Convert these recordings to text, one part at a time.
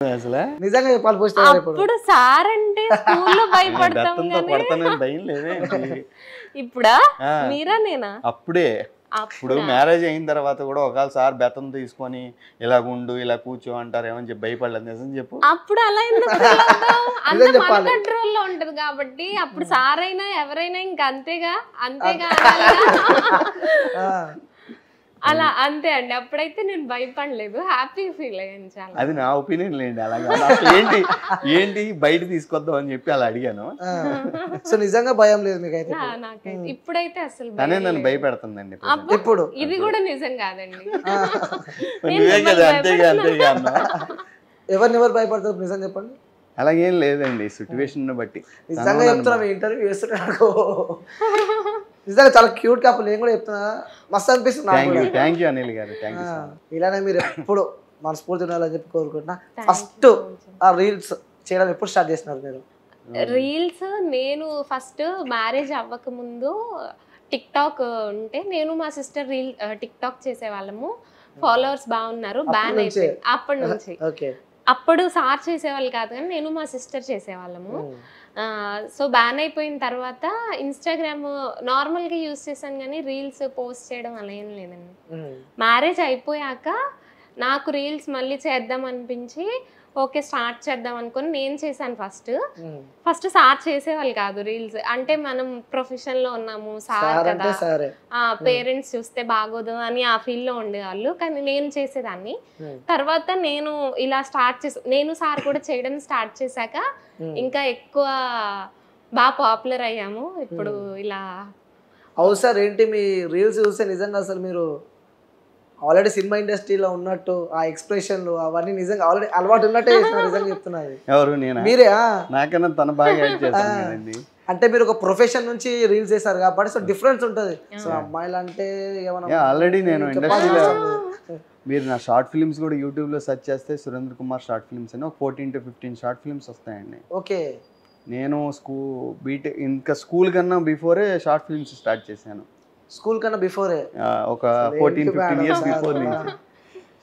అసలు నిజంగా చెప్పాలి పోస్ట్ అప్పుడు సార్ అంటే స్కూల్లో భయపడతాం భయం లేదే ఇప్పుడా మీరా నేనా అప్పుడే ఇప్పుడు మ్యారేజ్ అయిన తర్వాత కూడా ఒకవేళ సార్ బెత్తం తీసుకొని ఇలా గుండు ఇలా కూర్చో అంటారు ఏమని చెప్పి భయపడలేదు నిజం చెప్పు. అప్పుడు అలా కంట్రోల్లో ఉంటది కాబట్టి అప్పుడు సార్ అయినా ఎవరైనా ఇంకా అంతేగా అలా అంతే అండి. అప్పుడైతే నేను భయపడలేదు, హ్యాపీ ఫీల్ అయ్యాను చాలా. అది నా ఒపీనియన్ లేండి. అలాగే ఏంటి బయట తీసుకొద్దాం అని చెప్పి అలా అడిగాను. సో నిజంగా భయం లేదు మీకైతే? నాకైతే ఇప్పుడైతే అసలు తనే నన్ను భయపెడుతుందండి. ఇప్పుడు ఇది కూడా నిజం కాదండి. అంతేగా అన్నా. ఎవరు భయపడతారు నిజం చెప్పండి? అలాగేం లేదండి, సిచ్యువేషన్ బట్టి. నిజంగా చెప్తున్నా, ఇంటర్వ్యూ చేస్తున్నా నాకు నిజంగా చాలా క్యూట్ కపుల్. నేను కూడా చెప్తున్నా, మస్తు అనిపిస్తుంది. థ్యాంక్ యూ అనిల్ గారు. ఇలానే మీరు ఎప్పుడు మనస్ఫూర్తి ఉండాలని చెప్పి కోరుకుంటున్నా. ఫస్ట్ ఆ రీల్స్ చేయడం ఎప్పుడు స్టార్ట్ చేస్తున్నారు మీరు? రీల్స్ నేను ఫస్ట్ మ్యారేజ్ అవ్వక ముందు టిక్ టాక్ ఉంటే నేను మా సిస్టర్ టిక్ టాక్ చేసేవాళ్ళము. ఫాలోవర్స్ బాగున్నారు, బ్యాన్ అయిపోయింది అప్పటి నుంచి. అప్పుడు సార్ చేసేవాళ్ళు కాదు కానీ నేను మా సిస్టర్ చేసేవాళ్ళము. సో బ్యాన్ అయిపోయిన తర్వాత ఇన్స్టాగ్రామ్ నార్మల్గా యూజ్ చేశాను కానీ రీల్స్ పోస్ట్ చేయడం అలా ఏం లేదండి. మ్యారేజ్ అయిపోయాక నాకు రీల్స్ మళ్ళీ చేద్దాం అనిపించి ఓకే స్టార్ట్ చేద్దాం అనుకుని నేను చేశాను. ఫస్ట్ సార్ చేసేవాళ్ళు కాదు రీల్స్. అంటే మనం ప్రొఫెషన్ లో ఉన్నాము, సార్ కదా, పేరెంట్స్ చూస్తే బాగోదు అని ఆ ఫీల్ లో ఉండేవాళ్ళు. కానీ నేను చేసేదాన్ని. తర్వాత నేను ఇలా నేను సార్ కూడా చేయడం స్టార్ట్ చేశాక ఇంకా ఎక్కువ బాగా పాపులర్ అయ్యాము. ఇప్పుడు ఇలా అవును సార్. ఏంటి మీ రీల్స్ చూస్తే నిజంగా అసలు మీరు ఆల్రెడీ సినిమా ఇండస్ట్రీలో ఉన్నట్టు ఆ ఎక్స్ప్రెషన్లు అవన్నీ నిజంగా ఆల్రెడీ అలవాటు ఉన్నట్టే చేస్తున్నారు. నిజంగా చెప్తున్నారు. ఎవరు? మీరే. నాకన్నా తన బాగా అంటే మీరు ఒక ప్రొఫెషన్ నుంచి రీల్స్ చేస్తారు కాబట్టి సో డిఫరెన్స్ ఉంటుంది. సో అమ్మాయిలు అంటే ఆల్రెడీ నేను ఇండస్ట్రీలో మీరు నా షార్ట్ ఫిల్మ్స్ కూడా యూట్యూబ్లో సెర్చ్ చేస్తే సురేంద్ర కుమార్ షార్ట్ ఫిల్మ్స్ అని ఒక 14 to 15 షార్ట్ ఫిల్మ్స్ వస్తాయండి. ఓకే. నేను బీటెక్ ఇంకా స్కూల్ కన్నా బిఫోరే షార్ట్ ఫిల్మ్స్ స్టార్ట్ చేశాను. స్కూల్ కన్నా బిఫోరే? ఒక 14-15 years బిఫోర్ నుంచి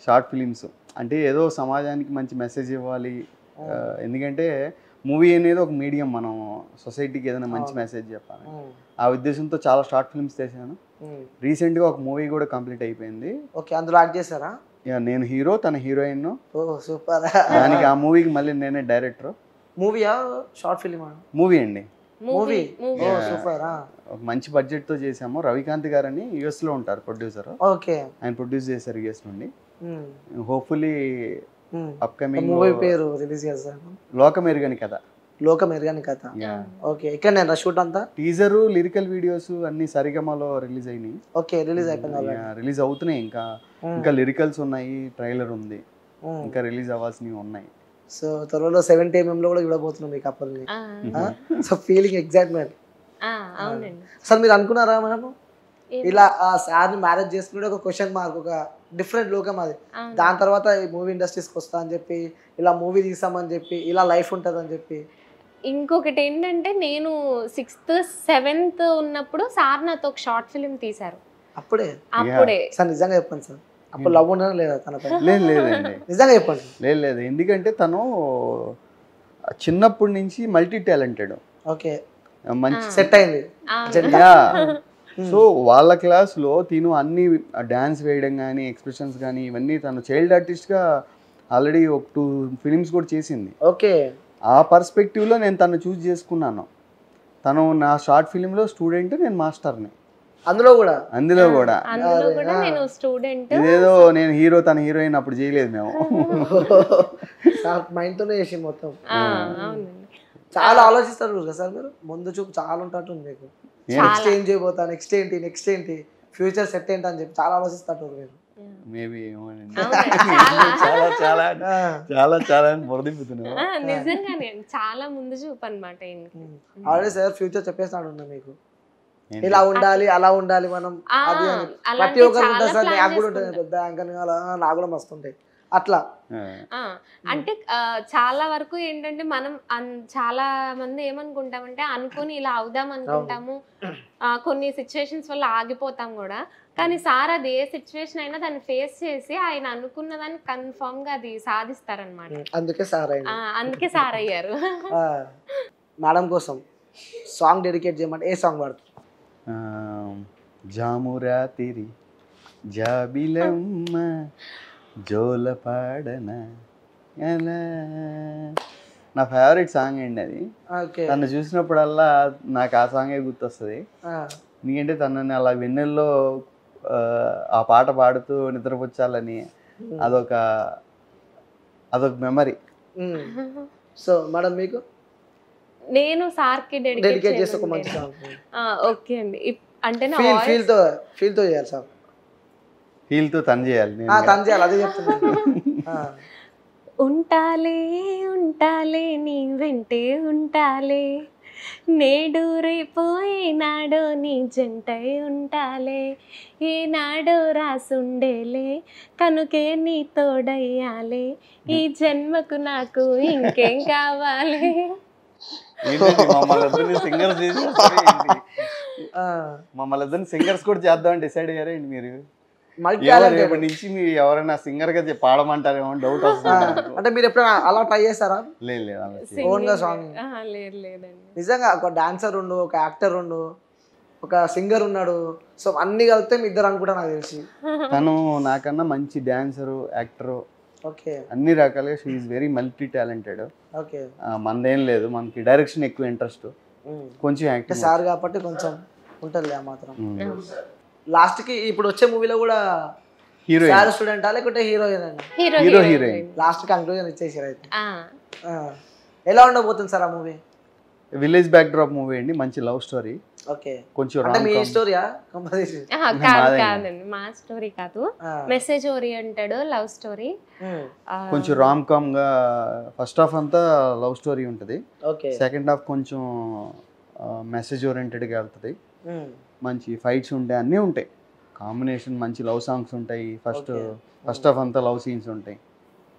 షార్ట్ ఫిలిమ్స్. అంటే ఏదో సమాజానికి మంచి మెసేజ్ ఇవ్వాలి. ఎందుకంటే మూవీ అనేది ఒక మీడియం, మనం సొసైటీకి ఏదైనా మంచి మెసేజ్ చెప్పాలి. ఆ ఉద్దేశంతో చాలా షార్ట్ ఫిల్మ్స్ చేశాను. రీసెంట్గా ఒక మూవీ కూడా కంప్లీట్ అయిపోయింది. ఓకే, అందులో యాక్ట్ చేశారా? నేను హీరో, తన హీరోయిన్. సూపర్. దానికి ఆ మూవీకి మళ్ళీ నేనే డైరెక్టర్. మూవీయా షార్ట్ ఫిల్మ్? మూవీ అండి. మూవీ. సూపర్. ఒక మంచి బడ్జెట్ తో చేసాము. రవికాంత్ గారు అని యుఎస్ లో ఉంటారు ప్రొడ్యూసర్. ఓకే. ఆయన ప్రొడ్యూస్ చేశారు యుఎస్ నుండి. హోప్ఫుల్లీ అప్కమింగ్ మూవీ పేరు రిలీజ్ చేస్తారు. లోకమెరుగని కథ. లోకమెరుగని కథ. ఓకే. ఇక్కడ నేను షూట్ అంతా టీజర్, లిరికల్ వీడియోస్ అన్ని సరిగమలో రిలీజ్ అయినాయి. ఓకే, రిలీజ్ అయిపోయింది. రిలీజ్ అవుతున్నాయి. ఇంకా లిరికల్స్ ఉన్నాయి, ట్రైలర్ ఉంది, ఇంకా రిలీజ్ అవ్వాల్సినవి ఉన్నాయి. సో త్వరలో 70mm లో కూడా చూడబోతున్నాం మీ కపుల్ని. So feeling excitement. అసలు మీరు అనుకున్నారా మనము ఇలా ఆ సార్ని మ్యారేజ్ చేసుకుంటే ఒక క్వశ్చన్ మార్క్, ఒక డిఫరెంట్ లోకం అది. దాని తర్వాత ఈ మూవీ ఇండస్ట్రీస్కి వస్తా అని చెప్పి, ఇలా మూవీ తీసామని చెప్పి, ఇలా లైఫ్ ఉంటుంది అని చెప్పి. ఇంకొకటి ఏంటంటే నేను 6th 7th ఉన్నప్పుడు సార్ నాతో ఒక షార్ట్ ఫిల్మ్ తీశారు. అప్పుడే సార్ నిజంగా చెప్పండి సార్, అప్పుడు లవ్ ఉండడం లేదా తనపై? లేదండి, నిజంగా చెప్పండి. లేదు. ఎందుకంటే తను చిన్నప్పటి నుంచి మల్టీ టాలెంటెడ్. ఓకే, మంచి సెట్ అయింది. సో వాళ్ళ క్లాస్లో తిను అన్ని డ్యాన్స్ వేయడం కానీ, ఎక్స్ప్రెషన్స్ కానీ, ఇవన్నీ తను చైల్డ్ ఆర్టిస్ట్గా ఆల్రెడీ ఒక 2 ఫిలిమ్స్ కూడా చేసింది. ఓకే. ఆ పర్స్పెక్టివ్లో నేను తను చూస్ చేసుకున్నాను. తను నా షార్ట్ ఫిలింలో స్టూడెంట్, నేను మాస్టర్ని. అందులో కూడా నేను స్టూడెంట్. ఇదేదో నేను హీరో, తన హీరోయిన్ అప్పుడు చేయలేదు మేము. మైండ్ తోనే చేసి మొత్తం. చాలా ఆలోచిస్తారు కదా సార్ మీరు, ముందు చూపు చాలా ఉంటుంటుంది మీకు. నెక్స్ట్ ఏం చేయబోతా, నెక్స్ట్ ఏంటి, ఫ్యూచర్ సెట్ ఏంటి అని చెప్పి చాలా ఆలోచిస్తారు మీరు. మేబీ చాలా చాలా చాలా బురదింపుతున్నావు. నిజంగానే చాలా ముందు చూపు అన్నమాట. ఆల్రెడీ సార్ ఫ్యూచర్ చెప్పేస్తాడు మీకు, ఇలా ఉండాలి, అలా ఉండాలి మనం. అది ప్రతి ఒక్కరు ఉంటుంది సార్. నాకు కూడా ఉంటుంది, పెద్ద యాంకర్ నాకు కూడా మస్తు ఉంటాయి. అట్లా అంటే చాలా వరకు ఏంటంటే మనం చాలా మంది ఏమనుకుంటామంటే అనుకుని ఇలా అవుదాం అనుకుంటాము, కొన్ని సిచ్యువేషన్స్ వల్ల ఆగిపోతాం కూడా. కానీ సార్ అది ఏ సిచ్యువేషన్ అయినా దాన్ని ఫేస్ చేసి ఆయన అనుకున్న దాన్ని కన్ఫర్మ్ గా అది సాధిస్తారనమాట. అందుకే సార్ అయ్యారు. మేడం కోసం సాంగ్ డెడికేట్ చేయమంటే ఏ సాంగ్ పాడుతుంది? జామురా తిరి జాబిలమ్మ జోల పాడన నా ఫేవరెట్ సాంగ్ అండి అది. తను చూసినప్పుడల్లా నాకు ఆ సాంగే గుర్తొస్తుంది. ఎందుకంటే తనని అలా వెన్నెల్లో ఆ పాట పాడుతూ నిద్రపుచ్చాలని అదొక మెమరీ. సో మేడం మీకు నేను సార్కి డెడికేట్ చేసే ఒక మంచి సాంగ్. ఓకే అండి. అంటే నా వాయిస్ ఫీల్ తో చేయాలి సార్. ఫీల్ తో తను చేయాలి, తను చేయాలి, అదే చెప్తున్నా. ఉంటాలే ఉంటాలే నీ వెంటే ఉంటాలే, నేడు రేపు ఏనాడో నీ జంటై ఉంటాలే, ఏనాడో రాసుండేలే కనుకే నీ తోడయ్యాలే, ఈ జన్మకు నాకు ఇంకేం కావాలి. మమ్మల్ని ఇద్దరిని సింగర్స్ కూడా చేద్దామని డిసైడ్ అయ్యారా అండి మీరు? రేపటి నుంచి మీరు ఎవరైనా సింగర్ గా పాడమంటారేమో డౌట్ వస్తుంది. అంటే మీరు ఎప్పుడైనా అలా ట్రై చేస్తారా? లేదు, ఓన్ గా సాంగ్. నిజంగా ఒక డాన్సర్ ఉండు, ఒక యాక్టర్ ఉండు, ఒక సింగర్ ఉన్నాడు, సో అన్ని కలిపితే మీ ఇద్దరు అనుకుంటా నాకు తెలిసి. తను నాకన్నా మంచి డాన్సరు, యాక్టరు, ఓకే, అన్ని రకాలుగా she is very multi talented. Okay, మనదేం లేదు, మనకి డైరెక్షన్ ఎక్కువ ఇంట్రెస్ట్, కొంచెం యాక్టింగ్ సార్ కాబట్టి కొంచెం ఉంటుంది ఆ మాత్రం. లాస్ట్ కి ఇప్పుడు వచ్చే మూవీలో కూడా హీరోయిన్ స్టూడెంటా లేకుంటే హీరోయిన్? లాస్ట్ కంక్లూజన్ ఇచ్చేసారు అయితే. ఎలా ఉండబోతుంది సార్ ఆ movie? Village back drop movie అండి, మంచి లవ్ స్టోరీ. ఓకే, కొంచెం మీ స్టోరీయా? కాదండి, మా స్టోరీ కాదు, మెసేజ్ ఓరియంటెడ్ లవ్ స్టోరీ. కొంచెం రామ్ కామ్ గా ఫస్ట్ హాఫ్ అంతా లవ్ స్టోరీ ఉంటుంది, సెకండ్ హాఫ్ కొంచెం మెసేజ్ ఓరియంటెడ్ గా వెళ్తుంది. మంచి ఫైట్స్ ఉంటాయి, అన్నీ ఉంటాయి, కాంబినేషన్ మంచి లవ్ సాంగ్స్ ఉంటాయి. ఫస్ట్ హాఫ్ అంతా లవ్ సీన్స్ ఉంటాయి,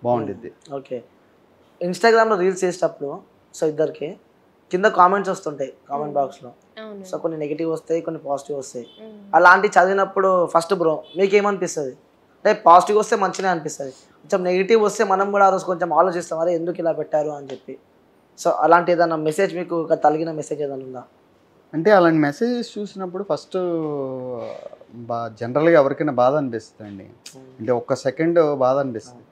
బాగుంటుంది. ఓకే, ఇన్స్టాగ్రామ్లో రీల్స్ చేసేటప్పుడు సో ఇద్దరికి కింద కామెంట్స్ వస్తుంటాయి కామెంట్ బాక్స్లో. సో కొన్ని నెగిటివ్ వస్తాయి, కొన్ని పాజిటివ్ వస్తాయి. అలాంటి చదివినప్పుడు ఫస్ట్ బ్రో మీకు ఏమనిపిస్తుంది? అంటే పాజిటివ్ వస్తే మంచిగా అనిపిస్తుంది, కొంచెం నెగిటివ్ వస్తే మనం కూడా ఆ రోజు కొంచెం ఆలోచిస్తాం, అరే ఎందుకు ఇలా పెట్టారు అని చెప్పి. సో అలాంటి ఏదైనా మెసేజ్ మీకు తగిలిన మెసేజ్ ఏదైనా ఉందా? అంటే అలాంటి మెసేజెస్ చూసినప్పుడు ఫస్ట్ జనరల్గా ఎవరికైనా బాధ అనిపిస్తుంది అండి, అంటే ఒక్క సెకండ్ బాధ అనిపిస్తుంది.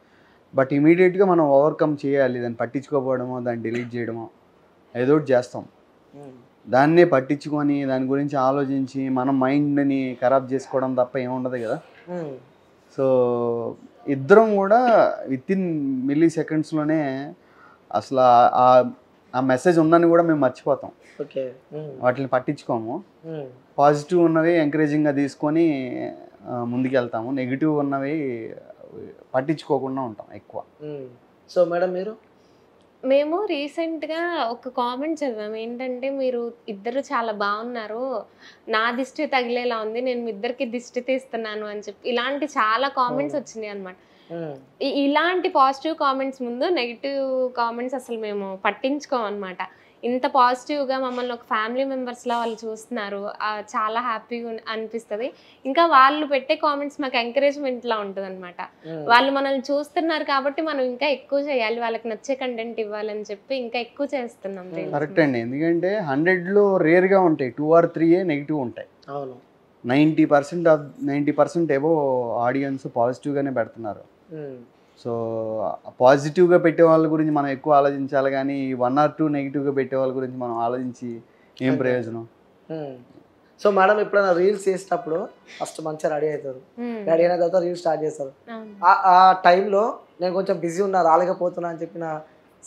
బట్ ఇమీడియట్గా మనం ఓవర్కమ్ చేయాలి, దాన్ని పట్టించుకోకపోవడమో దాన్ని డిలీట్ చేయడమో ఏదో ఒకటి చేస్తాం. దాన్నే పట్టించుకొని దాని గురించి ఆలోచించి మనం మైండ్ని ఖరాబ్ చేసుకోవడం తప్ప ఏముండదు కదా. సో ఇద్దరం కూడా వితిన్ మిల్లీ సెకండ్స్లోనే అసలు ఆ మెసేజ్ ఉందని కూడా మేము మర్చిపోతాం, వాటిని పట్టించుకోము. పాజిటివ్ ఉన్నవి ఎంకరేజింగ్గా తీసుకొని ముందుకు వెళ్తాము, నెగిటివ్ ఉన్నవి పట్టించుకోకుండా ఉంటాం ఎక్కువ. సో మేడం మేము రీసెంట్గా ఒక కామెంట్ చదివాము, ఏంటంటే మీరు ఇద్దరు చాలా బాగున్నారు, నా దిష్టి తగిలేలా ఉంది, నేను మీ ఇద్దరికి దిష్టి తీస్తున్నాను అని చెప్పి ఇలాంటి చాలా కామెంట్స్ వచ్చినాయి అనమాట. ఇలాంటి పాజిటివ్ కామెంట్స్ ముందు నెగిటివ్ కామెంట్స్ అసలు మేము పట్టించుకోం అనమాట. ఇంత పాజిటివ్గా మమ్మల్ని ఒక ఫ్యామిలీ మెంబర్స్లా వాళ్ళు చూస్తున్నారు, చాలా హ్యాపీగా అనిపిస్తుంది. ఇంకా వాళ్ళు పెట్టే కామెంట్స్ మాకు ఎంకరేజ్మెంట్లా ఉంటుంది అనమాట. వాళ్ళు మనల్ని చూస్తున్నారు కాబట్టి మనం ఇంకా ఎక్కువ చేయాలి, వాళ్ళకి నచ్చే కంటెంట్ ఇవ్వాలని చెప్పి ఇంకా ఎక్కువ చేస్తున్నాం. కరెక్ట్ అండి, ఎందుకంటే 100లో రేర్గా ఉంటాయి 2 or 3 నెగిటివ్ ఉంటాయి. 90% ఏవో ఆడియన్స్ పాజిటివ్గానే పెడుతున్నారు. సో పాజిటివ్గా పెట్టే వాళ్ళ గురించి మనం ఎక్కువ ఆలోచించాలి, కానీ 1 or 2 నెగిటివ్గా పెట్టే వాళ్ళ గురించి మనం ఆలోచించి ఏం ప్రయోజనం? సో మేడం ఎప్పుడైనా రీల్స్ చేసేటప్పుడు ఫస్ట్ మంచిగా రెడీ అవుతారు, రెడీ అయిన తర్వాత రీల్స్ స్టార్ట్ చేస్తారు. ఆ టైంలో నేను కొంచెం బిజీ ఉన్నా రాలేకపోతున్నా అని చెప్పిన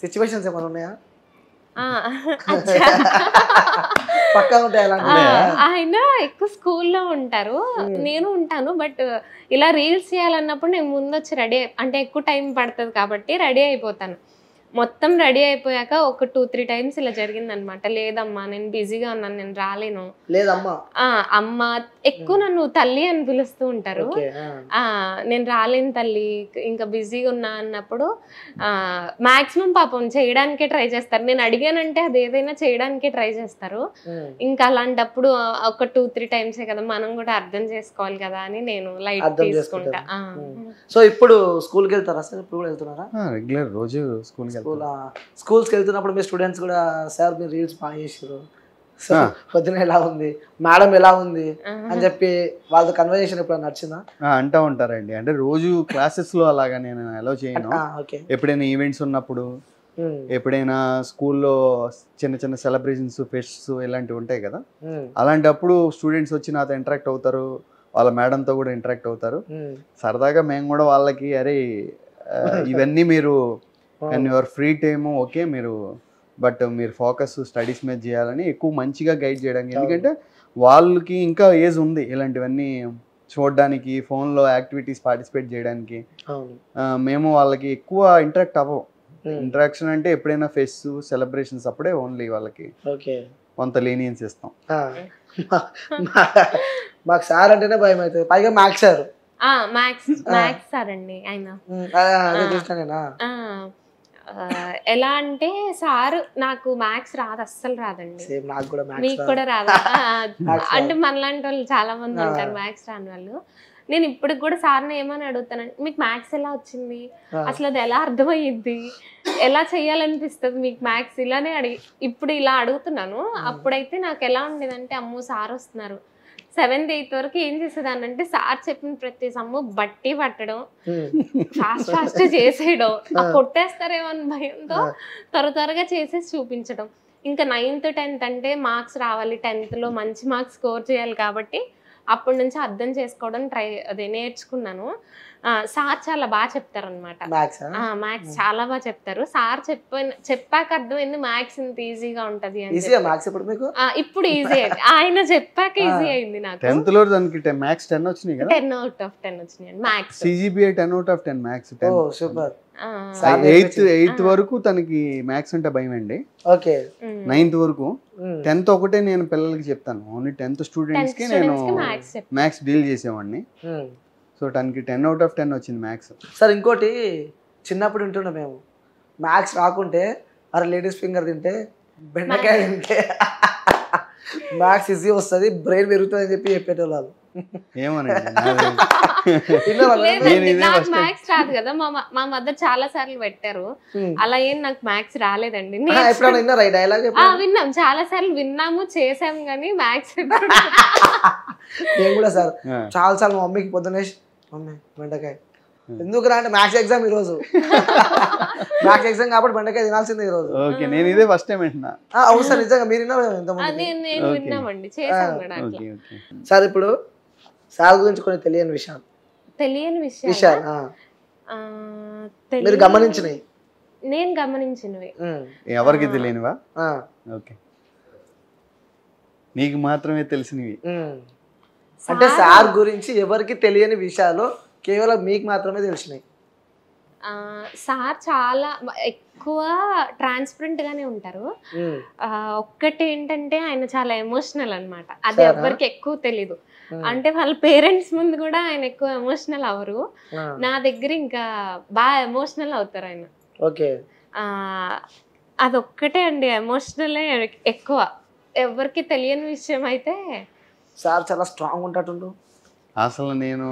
సిచ్యువేషన్స్ ఏమైనా ఉన్నాయా? పక్కా ఉంటాయి. ఆయన ఎక్కువ స్కూల్లో ఉంటారు, నేను ఉంటాను. బట్ ఇలా రీల్స్ చేయాలన్నప్పుడు నేను ముందు వచ్చి రెడీ, అంటే ఎక్కువ టైం పడుతుంది కాబట్టి రెడీ అయిపోతాను. మొత్తం రెడీ అయిపోయాక ఒక 2-3 టైమ్స్ ఇలా జరిగిందనమాట. లేదమ్మా నేను బిజీగా ఉన్నాను, నేను రాలేను. లేదమ్మా అమ్మ ఎక్కువ నన్ను తల్లి అని పిలుస్తూ ఉంటారు. నేను రాలేను తల్లి, ఇంకా బిజీగా ఉన్నా అన్నప్పుడు మాక్సిమం పాపం చేయడానికే ట్రై చేస్తారు. నేను అడిగానంటే అది ఏదైనా చేయడానికే ట్రై చేస్తారు. ఇంకా అలాంటప్పుడు ఒక 2-3 టైమ్సే కదా, మనం కూడా అర్థం చేసుకోవాలి కదా అని నేను లైట్ తీసుకుంటా. సో ఇప్పుడు స్కూల్కి వెళ్తారా సార్? ఇప్పుడు కూడా వెళ్తున్నారా? రెగ్యులర్ రోజు స్కూల్స్కి వెళ్తున్నప్పుడు మీ స్టూడెంట్స్ కూడా సార్ మీరు రీల్స్ బాగా చేసారు, పొద్దున ఎలా ఉంది మేడం ఎలా ఉంది అని చెప్పి వాళ్ళతో కన్వర్జేషన్ ఎప్పుడైనా నచ్చిందా? అంటూ ఉంటారండి. అంటే రోజు క్లాసెస్లో అలాగా నేను అలౌ చేయను. ఎప్పుడైనా ఈవెంట్స్ ఉన్నప్పుడు, ఎప్పుడైనా స్కూల్లో చిన్న చిన్న సెలబ్రేషన్స్, ఫెస్ట్స్ ఇలాంటివి ఉంటాయి కదా, అలాంటప్పుడు స్టూడెంట్స్ వచ్చి నాతో ఇంటరాక్ట్ అవుతారు, వాళ్ళ మేడంతో కూడా ఇంటరాక్ట్ అవుతారు. సరదాగా మేము కూడా వాళ్ళకి అరే ఇవన్నీ మీరు and your free time okay మీరు, బట్ మీరు ఫోకస్ స్టడీస్ మీద చేయాలని ఎక్కువ మంచిగా గైడ్ చేయడానికి. ఎందుకంటే వాళ్ళకి ఇంకా ఏజ్ ఉంది ఇలాంటివన్నీ చూడడానికి, ఫోన్లో యాక్టివిటీస్ పార్టిసిపేట్ చేయడానికి. మేము వాళ్ళకి ఎక్కువ ఇంటరాక్ట్ అవ్వం. ఇంటరాక్షన్ అంటే ఎప్పుడైనా ఫెస్ట్ సెలబ్రేషన్స్ అప్పుడే ఓన్లీ వాళ్ళకి కొంత లీనియన్స్ ఇస్తాం. మాకు సార్ అంటేనే భయం అవుతుంది, పైగా మ్యాథ్స్ సార్. మ్యాథ్స్ సార్ అండి ఆయన. ఎలా అంటే సార్ నాకు మ్యాథ్స్ రాదు, అస్సలు రాదండి. మీకు కూడా రాదా? అంటే మనలాంటి వాళ్ళు చాలా మంది ఉంటారు మ్యాథ్స్ రాని వాళ్ళు. నేను ఇప్పటికి కూడా సార్ని ఏమని అడుగుతానంటే మీకు మ్యాథ్స్ ఎలా వచ్చింది, అసలు అది ఎలా అర్థమయ్యిద్ది, ఎలా చెయ్యాలనిపిస్తుంది మీకు మ్యాథ్స్, ఇలానే ఇప్పుడు ఇలా అడుగుతున్నాను. అప్పుడైతే నాకు ఎలా ఉండేదంటే అమ్మో సార్ వస్తున్నారు, 7th 8th వరకు ఏం చేసేదాన్ని అంటే సార్ చెప్పిన ప్రతి సమ్ము బట్టి పట్టడం, ఫాస్ట్ చేసేయడం, కొట్టేస్తారేమో అని భయంతో త్వరగా చేసేసి చూపించడం. ఇంకా 9th 10th అంటే మార్క్స్ రావాలి, 10th లో మంచి మార్క్స్ స్కోర్ చేయాలి కాబట్టి అప్పటి నుంచి అర్థం చేసుకోవడం నేర్చుకున్నాను. సార్ చాలా బాగా చెప్తారు అనమాట. మ్యాథ్స్ చాలా బాగా చెప్తారు. సార్ చెప్పాక అర్థమైంది మ్యాథ్స్ ఇంత ఈజీగా ఉంటది అని. ఇప్పుడు ఈజీ అయింది, ఆయన చెప్పాక ఈజీ అయింది నాకు. 10th లో దానికి మ్యాథ్స్ 10 వచ్చినాయి కదా, 10 out of 10 వచ్చినాయి maths. CGPA 10 out of 10 maths. 8th వరకు తనకి మ్యాథ్స్ అంటే భయం అండి. 9th వరకు. 10th ఒకటే నేను పిల్లలకి చెప్తాను, ఓన్లీ 10th స్టూడెంట్స్ కి నేను మ్యాథ్స్ డీల్ చేసేవాడిని. సో తనకి 10 out of 10 వచ్చింది మ్యాథ్స్. సార్ ఇంకోటి చిన్నప్పుడు వింటున్నా మేము, మ్యాథ్స్ రాకుంటే అరే లేడీస్ ఫింగర్ తింటే, బెండకాయ తింటే మ్యాథ్స్ ఈజీ వస్తుంది, బ్రెయిన్ పెరుగుతుంది అని చెప్పి చెప్పేటోళ్ళు. నాకు మ్యాథ్స్ రాదు కదా, మా మదర్ చాలా సార్లు పెట్టారు, అలా ఏం నాకు మ్యాథ్స్ రాలేదండి. విన్నాం, చాలా సార్లు విన్నాము, చేసాము, కానీ మ్యాథ్స్ నేను కూడా సార్ చాలా సార్లు మా మమ్మీకి పొద్దునే మమ్మీ బెండకాయ ఎందుకు రా అంటే మ్యాథ్స్ ఎగ్జామ్ ఈరోజు, మ్యాథ్స్ ఎగ్జామ్ కాబట్టి బెండకాయ తినాల్సిందే ఈరోజు. నేను ఇదే ఫస్ట్ టైం వింటున్నా. అవును సార్, నిజంగా మీరు విన్నామండి, చేసాం కూడా. సార్ ఇప్పుడు సార్ గురించి కొన్ని తెలియని విషయాలు మీరు గమనించినవి, నేను గమనించినవి ఎవరికి తెలియనివా? ఓకే, నీకు మాత్రమే తెలిసినవి అంటే సార్ గురించి ఎవరికి తెలియని విషయాలు కేవలం మీకు మాత్రమే తెలిసినాయి. సార్ చాలా ఎక్కువ ట్రాన్స్పరెంట్ గానే ఉంటారు. ఒక్కటి ఏంటంటే ఆయన చాలా ఎమోషనల్ అన్నమాట, అది ఎవరికి ఎక్కువ తెలీదు. అంటే వాళ్ళ పేరెంట్స్ ముందు కూడా ఆయన ఎక్కువ ఎమోషనల్ అవరు, నా దగ్గర ఇంకా బాగా ఎమోషనల్ అవుతారు ఆయన. అదొక్కటే అండి, ఎమోషనలే ఎక్కువ. ఎవరికి తెలియని విషయం అయితే సార్ చాలా స్ట్రాంగ్ ఉంటాడు. అసలు నేను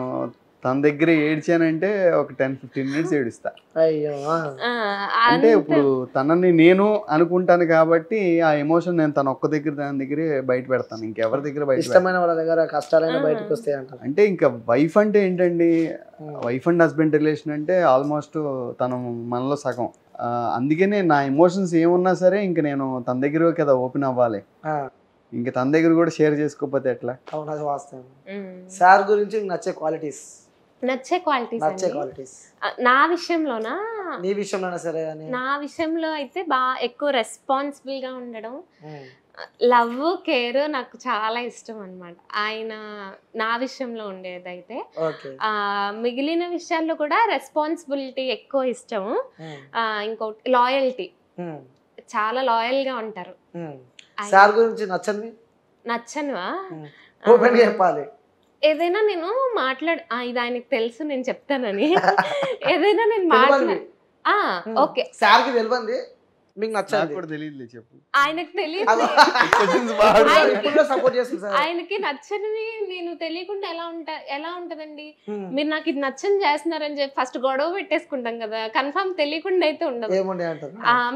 తన దగ్గర ఏడ్చానంటే ఒక 10-15 minutes ఏడుస్తా. అయ్యో, అంటే ఇప్పుడు తనని నేను అనుకుంటాను కాబట్టి ఆ ఎమోషన్ నేను తన ఒక్క దగ్గర దాని దగ్గరే బయట పెడతాను, ఇంకెవరి దగ్గర బయట. ఇష్టమైన వాళ్ళ దగ్గర కష్టాలైనా బయటకు వస్తాయి అంట. అంటే ఇంకా వైఫ్ అంటే ఏంటండి, వైఫ్ అండ్ హస్బెండ్ రిలేషన్ అంటే ఆల్మోస్ట్ తను మనలో సగం. అందుకనే నా ఎమోషన్స్ ఏమున్నా సరే ఇంక నేను తన దగ్గర కదా ఓపెన్ అవ్వాలి, ఇంకా తన దగ్గర కూడా షేర్ చేసుకోకపోతే ఎట్లా. అవును, అది వాస్తవం. సార్ గురించి నచ్చే క్వాలిటీస్ నా విషయంలోనా? నీ విషయంలోనా సరే? నా విషయంలో అయితే బాగా ఎక్కువ రెస్పాన్సిబుల్ గా ఉండడం, లవ్ కేర్ నాకు చాలా ఇష్టం అన్నమాట. ఆయన నా విషయంలో ఉండేదైతే. ఓకే. మిగిలిన విషయాల్లో కూడా రెస్పాన్సిబిలిటీ ఎక్కువ ఇష్టం. ఇంకోటి లాయల్టీ, చాలా లాయల్ గా ఉంటారు. సార్ గురించి నచ్చనువా? ఓపెన్ గా చెప్పాలి. ఏదైనా నేను ఇది ఆయనకి తెలుసు నేను చెప్తానని. ఏదైనా నేను ఓకే సార్ కి తెలియంది మీకు నచ్చదు కూడా తెలియదు చెప్పు. ఆయనకి తెలియదు. సపోర్ట్ చేస్తుంది. ఆయనకి నచ్చనివి నేను తెలియకుండా ఎలా ఉంటదండి? మీరు నాకు ఇది నచ్చని చేస్తున్నారని చెప్పి ఫస్ట్ గొడవ పెట్టేసుకుంటాం కదా, కన్ఫర్మ్ తెలియకుండా అయితే ఉండదు.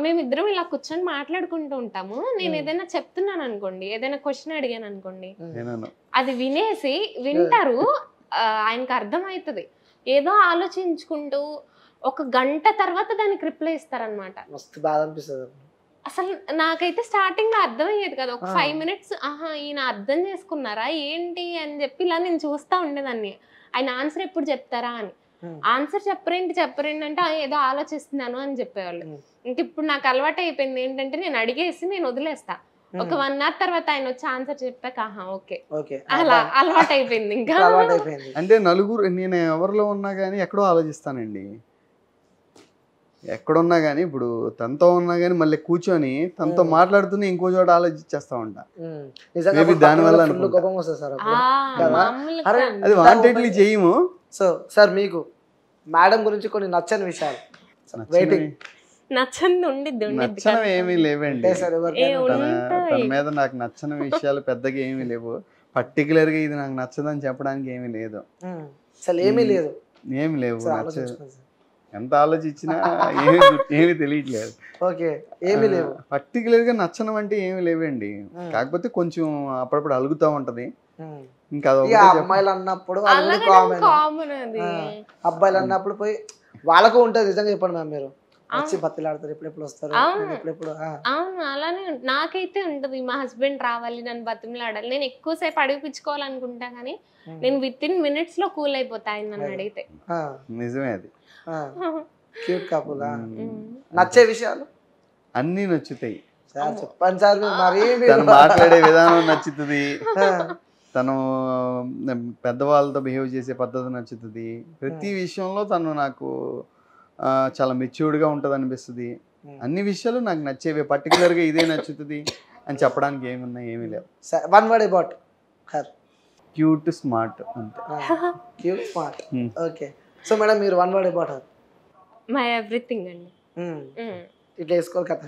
మేమిద్దరం ఇలా కూర్చొని మాట్లాడుకుంటూ ఉంటాము. నేను ఏదైనా చెప్తున్నాను అనుకోండి, ఏదైనా క్వశ్చన్ అడిగాను అనుకోండి, అది వింటారు, ఆయనకు అర్థం అవుతుంది. ఏదో ఆలోచించుకుంటూ ఒక గంట తర్వాత దానికి రిప్లై ఇస్తారనమాట. అసలు నాకైతే స్టార్టింగ్ లో అర్థమయ్యేది కదా, ఒక 5 minutes ఈయన అర్థం చేసుకున్నారా ఏంటి అని చెప్పి ఇలా నేను చూస్తా ఉండేదాన్ని. ఆయన ఆన్సర్ ఎప్పుడు చెప్తారా అని. ఆన్సర్ చెప్పరేంటి అంటే ఏదో ఆలోచిస్తున్నాను అని చెప్పేవాళ్ళు. ఇంక ఇప్పుడు నాకు అలవాటు అయిపోయింది ఏంటంటే నేను అడిగేసి నేను వదిలేస్తా. ఒక 1 hour తర్వాత ఆయన వచ్చి ఆన్సర్ చెప్పాక ఓకే అలా అలవాటు అయిపోయింది. ఇంకా అంటే నలుగురు నేను ఎవరిలో ఉన్నా కానీ ఎక్కడో ఆలోచిస్తానండి. ఎక్కడున్నా కానీ ఇప్పుడు తనతో ఉన్నా కానీ మళ్ళీ కూర్చొని తనతో మాట్లాడుతూనే ఇంకో చోట ఆలోచించేస్తా ఉంటా. మేబీ దానివల్ల అది వాంటెడ్లీ చేయము. సో సార్ మీకు మేడం గురించి కొన్ని నచ్చని విషయాలు నచ్చనవి ఏమీ లేవండి. తన మీద నాకు నచ్చని విషయాలు పెద్దగా ఏమీ లేవు. పర్టికులర్ గా ఇది నాకు నచ్చదని చెప్పడానికి ఏమీ లేదు. ఏమి లేవు. ఎంత ఆలోచించినా ఏమి తెలియట్లేదు. పర్టికులర్ గా నచ్చనం అంటే ఏమి లేవండి. కాకపోతే కొంచెం అప్పుడప్పుడు అలుగుతా ఉంటది. ఇంకా అమ్మాయిలు అన్నప్పుడు అబ్బాయిలు అన్నప్పుడు పోయి వాళ్ళకు ఉంటది. నిజంగా చెప్పండి మ్యామ్, మీరు వచ్చి బతిలాడతారు, ఎప్పుడెప్పుడు వస్తారు, ఎప్పుడెప్పుడు. అవును, అలానే నాకైతే ఉంటది. మా హస్బెండ్ రావాలి, నన్ను బతిమలాడాలి. నేను ఎక్కువసేపు అడిగిపించుకోవాలనుకుంటా కానీ నేను within minutes లో కూల్ అయిపోతా ఆయన నన్ను అడిగితే. నిజమే అది. Cute couple. నచ్చే విషయాలు అన్ని నచ్చుతాయి. చెప్పండి సార్. తను మాట్లాడే విధానం నచ్చుతుంది, తను పెద్దవాళ్ళతో బిహేవ్ చేసే పద్ధతి నచ్చుతుంది. ప్రతి విషయంలో తను నాకు చాలా మెచ్యూర్డ్గా ఉంటుంది అనిపిస్తుంది. అన్ని విషయాలు నాకు నచ్చేవి. పర్టికులర్గా ఇదే నచ్చుతుంది అని చెప్పడానికి ఏమీ లేవు. One word about her. Cute, smart అంతే. Cute, smart. Okay. So madam మీరు one word about her. My everything అండి. ఇట్లా వేసుకోవాలి కదా.